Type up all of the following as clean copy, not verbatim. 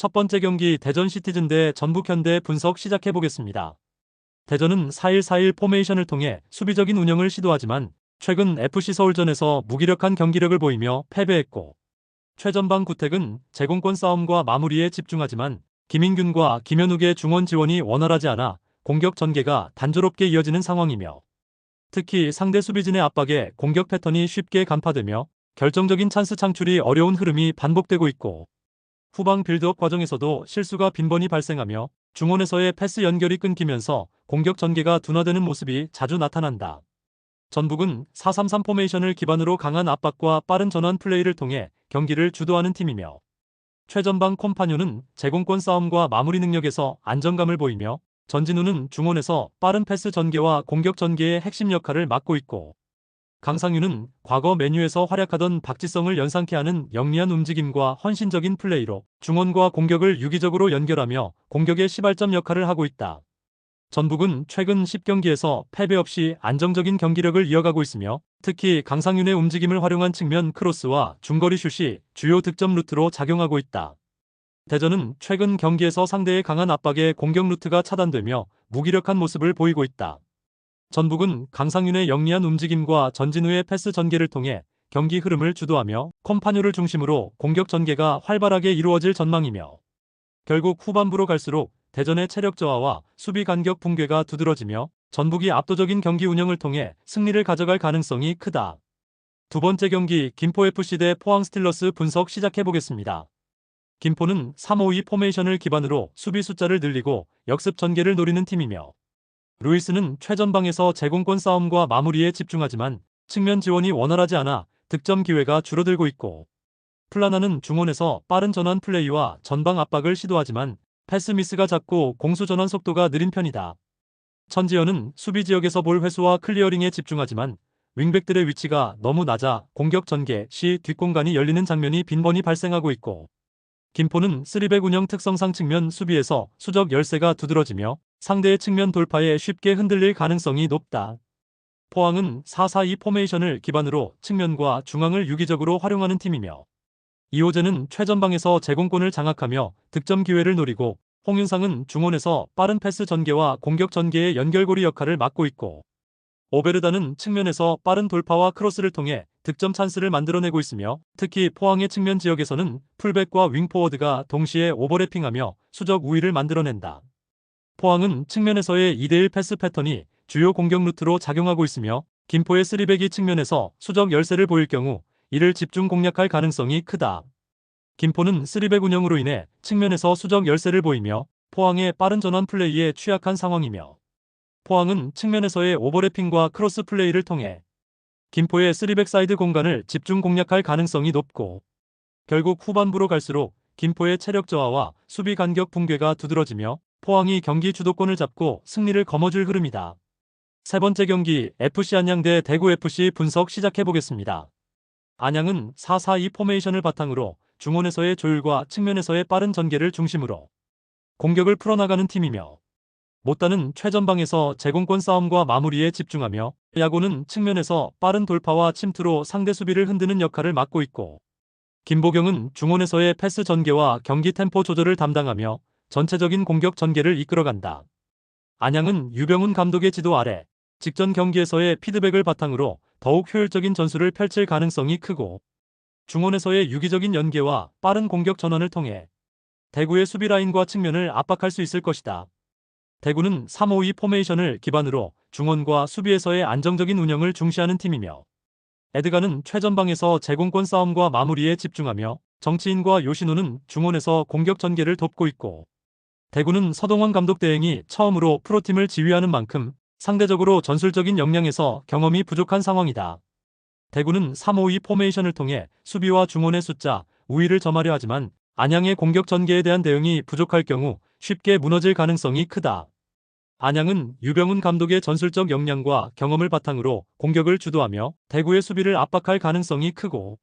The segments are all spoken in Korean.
첫 번째 경기 대전 시티즌 대 전북 현대 분석 시작해보겠습니다. 대전은 4-1-4-1 포메이션을 통해 수비적인 운영을 시도하지만 최근 FC 서울전에서 무기력한 경기력을 보이며 패배했고, 최전방 구택은 제공권 싸움과 마무리에 집중하지만 김인균과 김현욱의 중원 지원이 원활하지 않아 공격 전개가 단조롭게 이어지는 상황이며, 특히 상대 수비진의 압박에 공격 패턴이 쉽게 간파되며 결정적인 찬스 창출이 어려운 흐름이 반복되고 있고, 후방 빌드업 과정에서도 실수가 빈번히 발생하며 중원에서의 패스 연결이 끊기면서 공격 전개가 둔화되는 모습이 자주 나타난다. 전북은 4-3-3 포메이션을 기반으로 강한 압박과 빠른 전환 플레이를 통해 경기를 주도하는 팀이며, 최전방 콤파뇨는 제공권 싸움과 마무리 능력에서 안정감을 보이며 전진우는 중원에서 빠른 패스 전개와 공격 전개의 핵심 역할을 맡고 있고, 강상윤은 과거 맨유에서 활약하던 박지성을 연상케 하는 영리한 움직임과 헌신적인 플레이로 중원과 공격을 유기적으로 연결하며 공격의 시발점 역할을 하고 있다. 전북은 최근 10경기에서 패배 없이 안정적인 경기력을 이어가고 있으며, 특히 강상윤의 움직임을 활용한 측면 크로스와 중거리 슛이 주요 득점 루트로 작용하고 있다. 대전은 최근 경기에서 상대의 강한 압박에 공격 루트가 차단되며 무기력한 모습을 보이고 있다. 전북은 강상윤의 영리한 움직임과 전진우의 패스 전개를 통해 경기 흐름을 주도하며 콤파뇨를 중심으로 공격 전개가 활발하게 이루어질 전망이며, 결국 후반부로 갈수록 대전의 체력 저하와 수비 간격 붕괴가 두드러지며 전북이 압도적인 경기 운영을 통해 승리를 가져갈 가능성이 크다. 두 번째 경기 김포FC 대 포항 스틸러스 분석 시작해보겠습니다. 김포는 3-5-2 포메이션을 기반으로 수비 숫자를 늘리고 역습 전개를 노리는 팀이며, 루이스는 최전방에서 제공권 싸움과 마무리에 집중하지만 측면 지원이 원활하지 않아 득점 기회가 줄어들고 있고, 플라나는 중원에서 빠른 전환 플레이와 전방 압박을 시도하지만 패스 미스가 잦고 공수 전환 속도가 느린 편이다. 천지현은 수비 지역에서 볼 회수와 클리어링에 집중하지만 윙백들의 위치가 너무 낮아 공격 전개 시 뒷공간이 열리는 장면이 빈번히 발생하고 있고, 김포는 3백 운영 특성상 측면 수비에서 수적 열세가 두드러지며 상대의 측면 돌파에 쉽게 흔들릴 가능성이 높다. 포항은 4-4-2 포메이션을 기반으로 측면과 중앙을 유기적으로 활용하는 팀이며, 이호재는 최전방에서 제공권을 장악하며 득점 기회를 노리고, 홍윤상은 중원에서 빠른 패스 전개와 공격 전개의 연결고리 역할을 맡고 있고, 오베르다는 측면에서 빠른 돌파와 크로스를 통해 득점 찬스를 만들어내고 있으며, 특히 포항의 측면 지역에서는 풀백과 윙포워드가 동시에 오버래핑하며 수적 우위를 만들어낸다. 포항은 측면에서의 2대1 패스 패턴이 주요 공격 루트로 작용하고 있으며, 김포의 3백이 측면에서 수적 열세를 보일 경우 이를 집중 공략할 가능성이 크다. 김포는 3백 운영으로 인해 측면에서 수적 열세를 보이며 포항의 빠른 전환 플레이에 취약한 상황이며, 포항은 측면에서의 오버래핑과 크로스 플레이를 통해 김포의 3백 사이드 공간을 집중 공략할 가능성이 높고, 결국 후반부로 갈수록 김포의 체력 저하와 수비 간격 붕괴가 두드러지며 포항이 경기 주도권을 잡고 승리를 거머쥘 흐름이다. 세 번째 경기 FC 안양 대 대구FC 분석 시작해보겠습니다. 안양은 4-4-2 포메이션을 바탕으로 중원에서의 조율과 측면에서의 빠른 전개를 중심으로 공격을 풀어나가는 팀이며, 못다는 최전방에서 제공권 싸움과 마무리에 집중하며 야구는 측면에서 빠른 돌파와 침투로 상대 수비를 흔드는 역할을 맡고 있고, 김보경은 중원에서의 패스 전개와 경기 템포 조절을 담당하며 전체적인 공격 전개를 이끌어간다. 안양은 유병훈 감독의 지도 아래 직전 경기에서의 피드백을 바탕으로 더욱 효율적인 전술을 펼칠 가능성이 크고, 중원에서의 유기적인 연계와 빠른 공격 전환을 통해 대구의 수비 라인과 측면을 압박할 수 있을 것이다. 대구는 3-5-2 포메이션을 기반으로 중원과 수비에서의 안정적인 운영을 중시하는 팀이며, 에드가는 최전방에서 제공권 싸움과 마무리에 집중하며 정치인과 요신우는 중원에서 공격 전개를 돕고 있고, 대구는 서동원 감독 대행이 처음으로 프로팀을 지휘하는 만큼 상대적으로 전술적인 역량에서 경험이 부족한 상황이다. 대구는 3-5-2 포메이션을 통해 수비와 중원의 숫자 우위를 점하려 하지만 안양의 공격 전개에 대한 대응이 부족할 경우 쉽게 무너질 가능성이 크다. 안양은 유병훈 감독의 전술적 역량과 경험을 바탕으로 공격을 주도하며 대구의 수비를 압박할 가능성이 크고,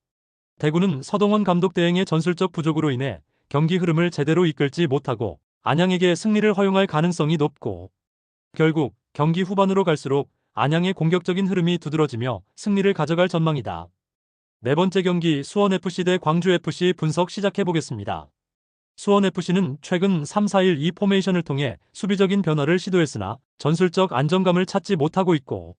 대구는 서동원 감독 대행의 전술적 부족으로 인해 경기 흐름을 제대로 이끌지 못하고 안양에게 승리를 허용할 가능성이 높고, 결국 경기 후반으로 갈수록 안양의 공격적인 흐름이 두드러지며 승리를 가져갈 전망이다. 네 번째 경기 수원FC 대 광주FC 분석 시작해보겠습니다. 수원FC는 최근 3-4-1-2 포메이션을 통해 수비적인 변화를 시도했으나 전술적 안정감을 찾지 못하고 있고,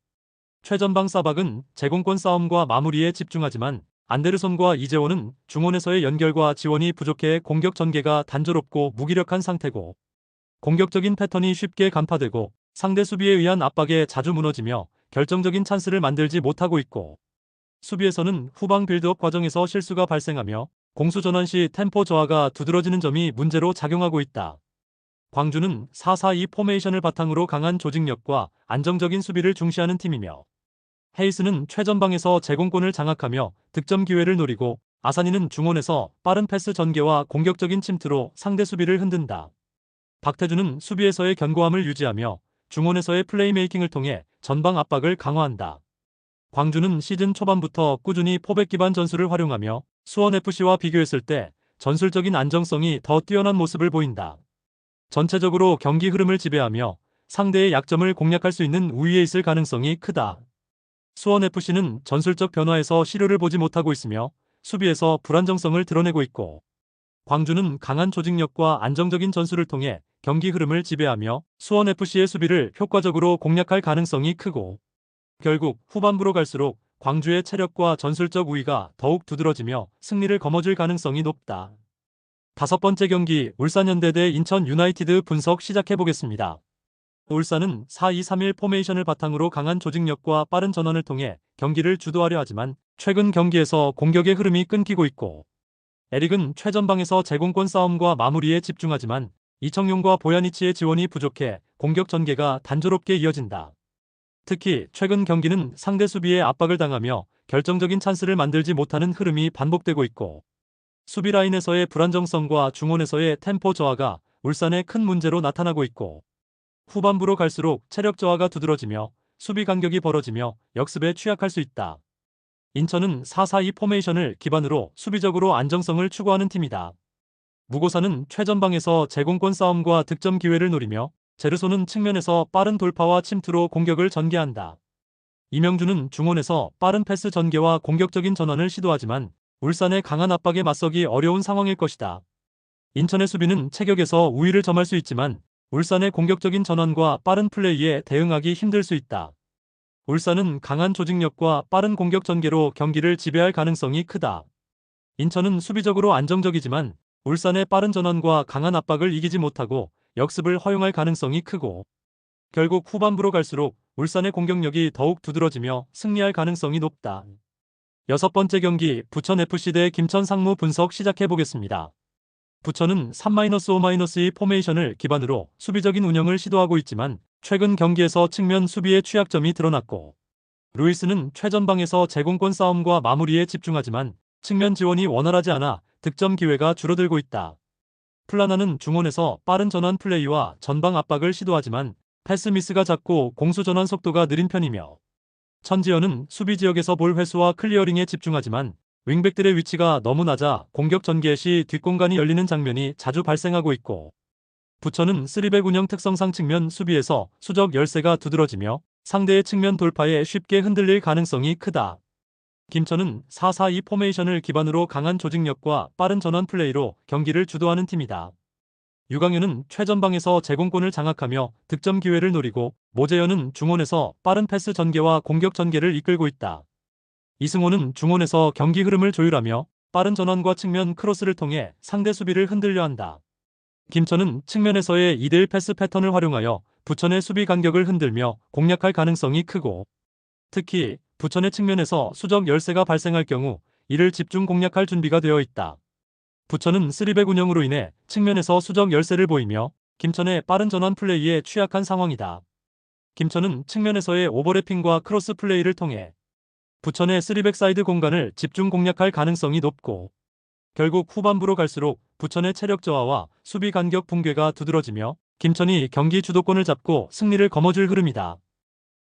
최전방 사박은 제공권 싸움과 마무리에 집중하지만 안데르손과 이재원은 중원에서의 연결과 지원이 부족해 공격 전개가 단조롭고 무기력한 상태고, 공격적인 패턴이 쉽게 간파되고 상대 수비에 의한 압박에 자주 무너지며 결정적인 찬스를 만들지 못하고 있고, 수비에서는 후방 빌드업 과정에서 실수가 발생하며 공수 전환 시 템포 저하가 두드러지는 점이 문제로 작용하고 있다. 광주는 4-4-2 포메이션을 바탕으로 강한 조직력과 안정적인 수비를 중시하는 팀이며, 헤이스는 최전방에서 제공권을 장악하며 득점 기회를 노리고, 아사니는 중원에서 빠른 패스 전개와 공격적인 침투로 상대 수비를 흔든다. 박태주는 수비에서의 견고함을 유지하며 중원에서의 플레이메이킹을 통해 전방 압박을 강화한다. 광주는 시즌 초반부터 꾸준히 포백 기반 전술을 활용하며 수원FC와 비교했을 때 전술적인 안정성이 더 뛰어난 모습을 보인다. 전체적으로 경기 흐름을 지배하며 상대의 약점을 공략할 수 있는 우위에 있을 가능성이 크다. 수원FC는 전술적 변화에서 실효를 보지 못하고 있으며 수비에서 불안정성을 드러내고 있고, 광주는 강한 조직력과 안정적인 전술을 통해 경기 흐름을 지배하며 수원FC의 수비를 효과적으로 공략할 가능성이 크고, 결국 후반부로 갈수록 광주의 체력과 전술적 우위가 더욱 두드러지며 승리를 거머쥘 가능성이 높다. 다섯 번째 경기 울산현대 대 인천 유나이티드 분석 시작해보겠습니다. 울산은 4-2-3-1 포메이션을 바탕으로 강한 조직력과 빠른 전환을 통해 경기를 주도하려 하지만 최근 경기에서 공격의 흐름이 끊기고 있고, 에릭은 최전방에서 제공권 싸움과 마무리에 집중하지만 이청용과 보야니치의 지원이 부족해 공격 전개가 단조롭게 이어진다. 특히 최근 경기는 상대 수비에 압박을 당하며 결정적인 찬스를 만들지 못하는 흐름이 반복되고 있고, 수비 라인에서의 불안정성과 중원에서의 템포 저하가 울산의 큰 문제로 나타나고 있고, 후반부로 갈수록 체력 저하가 두드러지며 수비 간격이 벌어지며 역습에 취약할 수 있다. 인천은 4-4-2 포메이션을 기반으로 수비적으로 안정성을 추구하는 팀이다. 무고사는 최전방에서 제공권 싸움과 득점 기회를 노리며 제르소는 측면에서 빠른 돌파와 침투로 공격을 전개한다. 이명주는 중원에서 빠른 패스 전개와 공격적인 전환을 시도하지만 울산의 강한 압박에 맞서기 어려운 상황일 것이다. 인천의 수비는 체격에서 우위를 점할 수 있지만 울산의 공격적인 전환과 빠른 플레이에 대응하기 힘들 수 있다. 울산은 강한 조직력과 빠른 공격 전개로 경기를 지배할 가능성이 크다. 인천은 수비적으로 안정적이지만 울산의 빠른 전환과 강한 압박을 이기지 못하고 역습을 허용할 가능성이 크고, 결국 후반부로 갈수록 울산의 공격력이 더욱 두드러지며 승리할 가능성이 높다. 여섯 번째 경기 부천FC 대 김천 상무 분석 시작해보겠습니다. 부천은 3-5-2 포메이션을 기반으로 수비적인 운영을 시도하고 있지만 최근 경기에서 측면 수비의 취약점이 드러났고, 루이스는 최전방에서 제공권 싸움과 마무리에 집중하지만 측면 지원이 원활하지 않아 득점 기회가 줄어들고 있다. 플라나는 중원에서 빠른 전환 플레이와 전방 압박을 시도하지만 패스 미스가 잦고 공수 전환 속도가 느린 편이며, 천지현은 수비 지역에서 볼 회수와 클리어링에 집중하지만 윙백들의 위치가 너무 낮아 공격 전개 시 뒷공간이 열리는 장면이 자주 발생하고 있고, 부천은 3백 운영 특성상 측면 수비에서 수적 열세가 두드러지며 상대의 측면 돌파에 쉽게 흔들릴 가능성이 크다. 김천은 4-4-2 포메이션을 기반으로 강한 조직력과 빠른 전환 플레이로 경기를 주도하는 팀이다. 유강현은 최전방에서 제공권을 장악하며 득점 기회를 노리고, 모재현은 중원에서 빠른 패스 전개와 공격 전개를 이끌고 있다. 이승호는 중원에서 경기 흐름을 조율하며 빠른 전환과 측면 크로스를 통해 상대 수비를 흔들려 한다. 김천은 측면에서의 2대1 패스 패턴을 활용하여 부천의 수비 간격을 흔들며 공략할 가능성이 크고, 특히 부천의 측면에서 수적 열세가 발생할 경우 이를 집중 공략할 준비가 되어 있다. 부천은 3백 운영으로 인해 측면에서 수적 열세를 보이며 김천의 빠른 전환 플레이에 취약한 상황이다. 김천은 측면에서의 오버래핑과 크로스 플레이를 통해 부천의 3백 사이드 공간을 집중 공략할 가능성이 높고, 결국 후반부로 갈수록 부천의 체력 저하와 수비 간격 붕괴가 두드러지며 김천이 경기 주도권을 잡고 승리를 거머쥘 흐름이다.